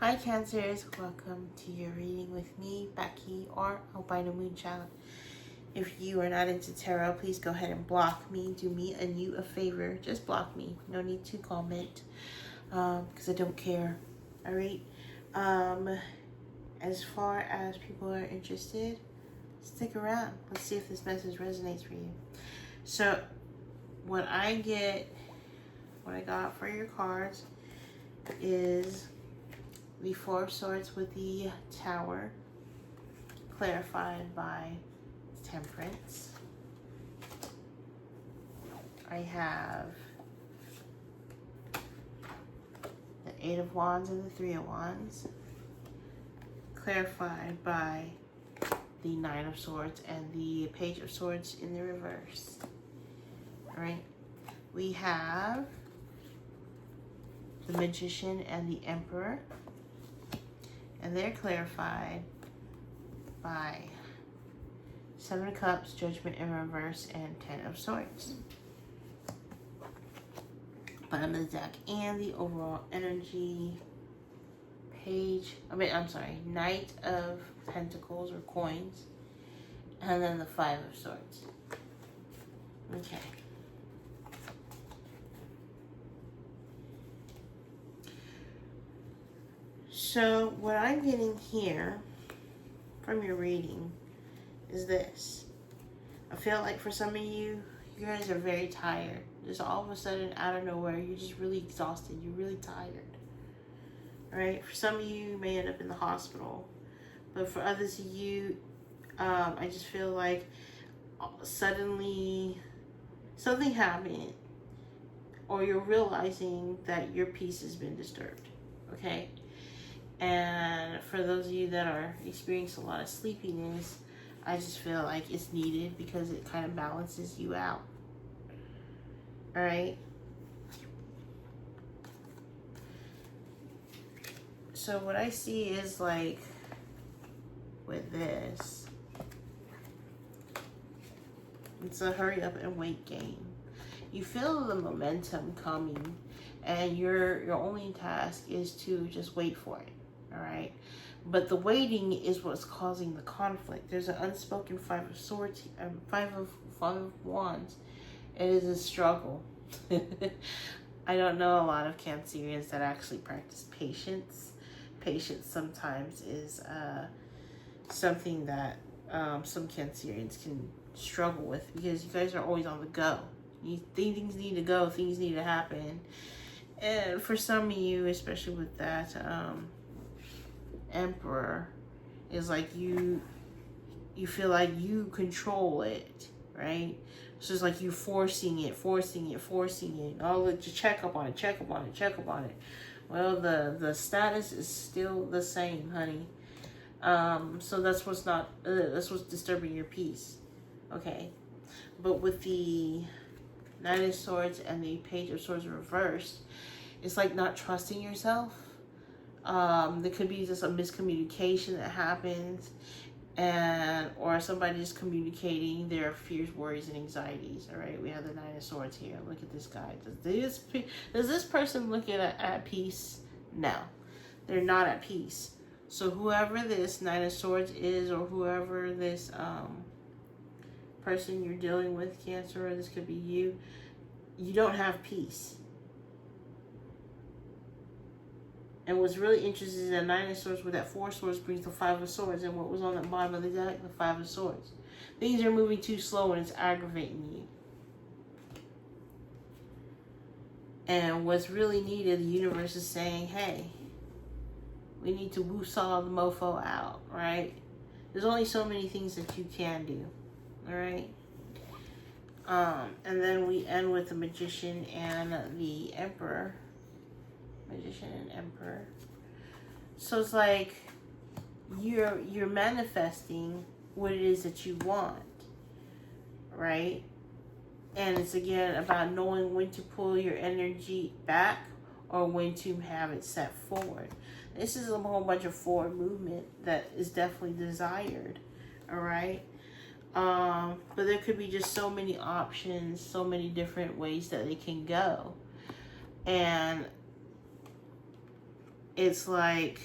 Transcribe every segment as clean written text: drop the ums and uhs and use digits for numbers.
Hi Cancers, welcome to your reading with me, Becky, or Albino Moonchild. If you are not into tarot, please go ahead and block me. Do me and you a favor, just block me. No need to comment, because I don't care. Alright? As far as people are interested, stick around. Let's see if this message resonates for you. So, what I got for your cards is the Four of Swords with the Tower, clarified by Temperance. I have the Eight of Wands and the Three of Wands, clarified by the Nine of Swords and the Page of Swords in the reverse. Alright, we have the Magician and the Emperor, and they're clarified by Seven of Cups, Judgment in reverse, and Ten of Swords. Bottom of the deck and the overall energy Knight of Pentacles or Coins, and then the Five of Swords. Okay. So what I'm getting here from your reading is this. I feel like for some of you, you guys are very tired. Just all of a sudden, out of nowhere, you're just really exhausted. You're really tired. Right? For some of you, you may end up in the hospital. But for others of you, I just feel like suddenly something happened, or you're realizing that your peace has been disturbed. Okay? And for those of you that are experiencing a lot of sleepiness, I just feel like it's needed because it kind of balances you out. Alright? So what I see is like with this, it's a hurry up and wait game. You feel the momentum coming, and your only task is to just wait for it. Alright? But the waiting is what's causing the conflict. There's an unspoken Five of Swords, Five of Wands. It is a struggle. I don't know a lot of Cancerians that actually practice patience. Patience sometimes is something that some Cancerians can struggle with, because you guys are always on the go. Things need to go, things need to happen. And for some of you, especially with that Emperor, is like you feel like you control it, right? So it's like you forcing it. Oh, let's check up on it. Well, the status is still the same, honey. So that's what's disturbing your peace. Okay. But with the Nine of Swords and the Page of Swords reversed, it's like not trusting yourself. There could be just a miscommunication that happens, or somebody just communicating their fears, worries, and anxieties. All right, we have the Nine of Swords here. Look at this guy. Does this person look at peace? No, they're not at peace. So whoever this Nine of Swords is, or whoever this person you're dealing with, Cancer, or this could be you don't have peace. And what's really interesting is that Nine of Swords with that Four of Swords brings the Five of Swords. And what was on the bottom of the deck? The Five of Swords. Things are moving too slow and it's aggravating you. And what's really needed, the universe is saying, hey, we need to woo-saw the mofo out, right? There's only so many things that you can do, all right? And then we end with the Magician and the Emperor. Magician and Emperor. So it's like you're manifesting what it is that you want, right? And it's again about knowing when to pull your energy back or when to have it set forward. This is a whole bunch of forward movement that is definitely desired, all right? But there could be just so many options, so many different ways that they can go. And it's like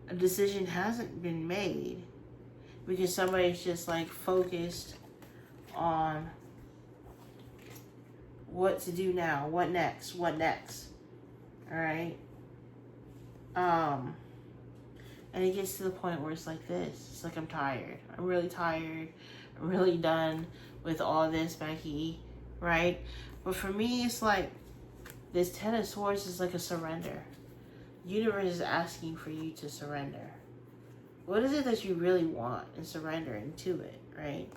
a decision hasn't been made because somebody's just like focused on what to do now, what next, all right? And it gets to the point where it's like this. It's like, I'm tired. I'm really tired. I'm really done with all this, Becky, right? But for me, it's like this Ten of Swords is like a surrender. Universe is asking for you to surrender. What is it that you really want and surrendering to it, right?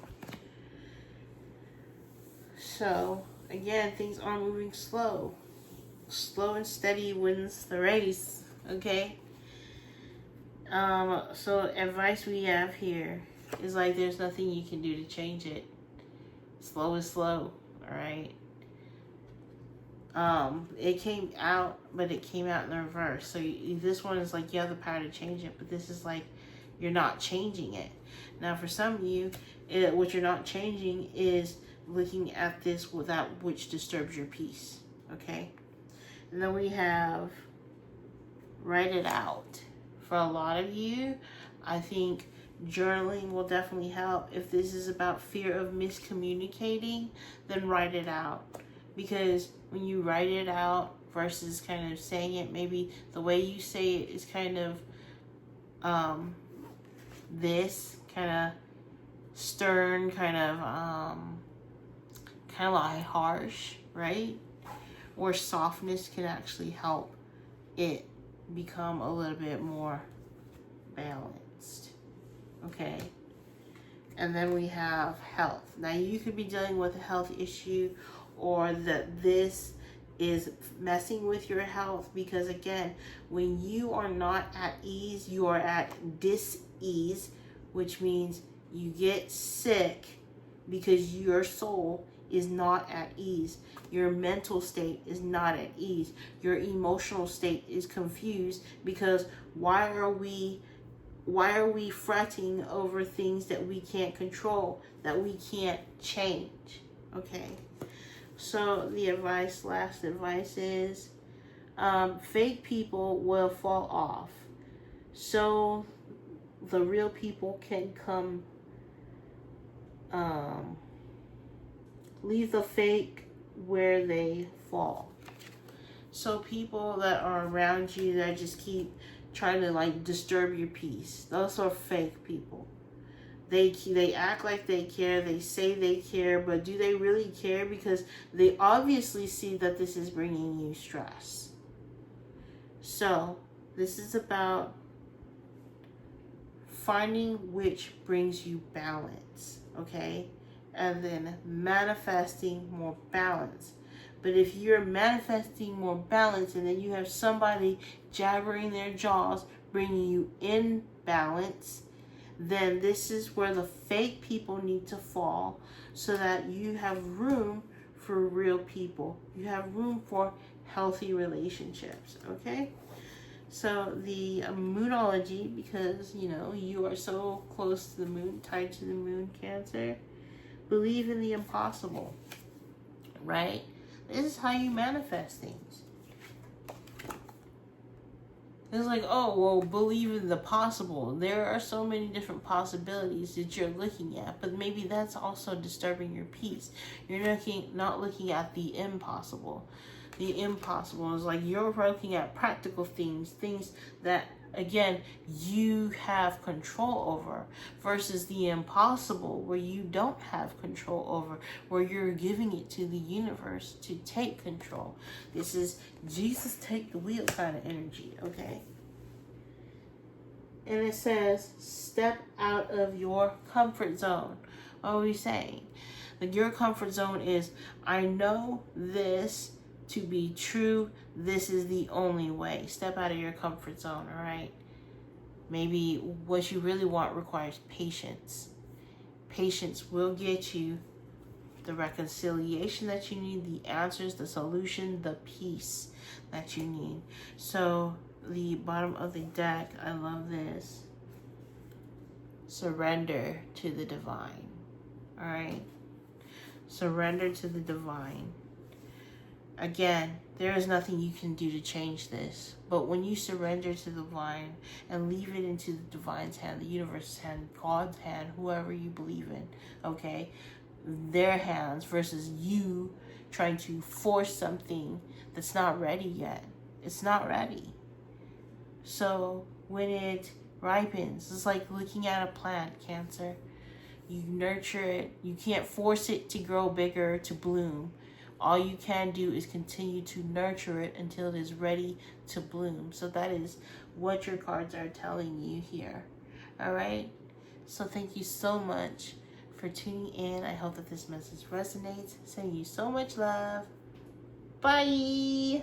So, again, things are moving slow. Slow and steady wins the race, okay? So advice we have here is like there's nothing you can do to change it. Slow is slow, alright? It came out, but it came out in the reverse. So this one is like you have the power to change it, but this is like you're not changing it. Now for some of you, what you're not changing is looking at this without which disturbs your peace, okay? And then we have write it out. For a lot of you, I think journaling will definitely help. If this is about fear of miscommunicating, then write it out. Because when you write it out versus kind of saying it, maybe the way you say it is kind of this kind of stern, kind of like harsh, right? Or softness can actually help it become a little bit more balanced, okay? And then we have health. Now you could be dealing with a health issue, or that this is messing with your health, because again, when you are not at ease, you are at dis-ease, which means you get sick because your soul is not at ease. Your mental state is not at ease. Your emotional state is confused because why are we fretting over things that we can't control, that we can't change? Okay. So the last advice is fake people will fall off. So the real people can come. Leave the fake where they fall. So people that are around you that just keep trying to like disturb your peace, those are fake people. They act like they care, they say they care, but do they really care? Because they obviously see that this is bringing you stress. So this is about finding which brings you balance, okay? And then manifesting more balance. But if you're manifesting more balance and then you have somebody jabbering their jaws, bringing you in balance, then this is where the fake people need to fall so that you have room for real people. You have room for healthy relationships, okay? So the Moonology, because, you know, you are so close to the moon, tied to the moon, Cancer, believe in the impossible, right? This is how you manifest things. It's like, oh, well, believe in the possible. There are so many different possibilities that you're looking at, but maybe that's also disturbing your peace. You're not looking at the impossible. The impossible is like you're looking at practical things that, again, you have control over, versus the impossible where you don't have control over, where you're giving it to the universe to take control. This is Jesus take the wheel kind of energy, okay? And it says, step out of your comfort zone. What are we saying? Like your comfort zone is, I know this to be true. This is the only way. Step out of your comfort zone, all right? Maybe what you really want requires patience. Patience will get you the reconciliation that you need, the answers, the solution, the peace that you need. So the bottom of the deck, I love this. Surrender to the divine. All right? Surrender to the divine. Again, there is nothing you can do to change this. But when you surrender to the divine and leave it into the divine's hand, the universe's hand, God's hand, whoever you believe in, okay, their hands versus you trying to force something that's not ready yet. It's not ready. So when it ripens, it's like looking at a plant, Cancer. You nurture it. You can't force it to grow bigger, to bloom. All you can do is continue to nurture it until it is ready to bloom. So that is what your cards are telling you here. All right? So thank you so much for tuning in. I hope that this message resonates. Sending you so much love. Bye.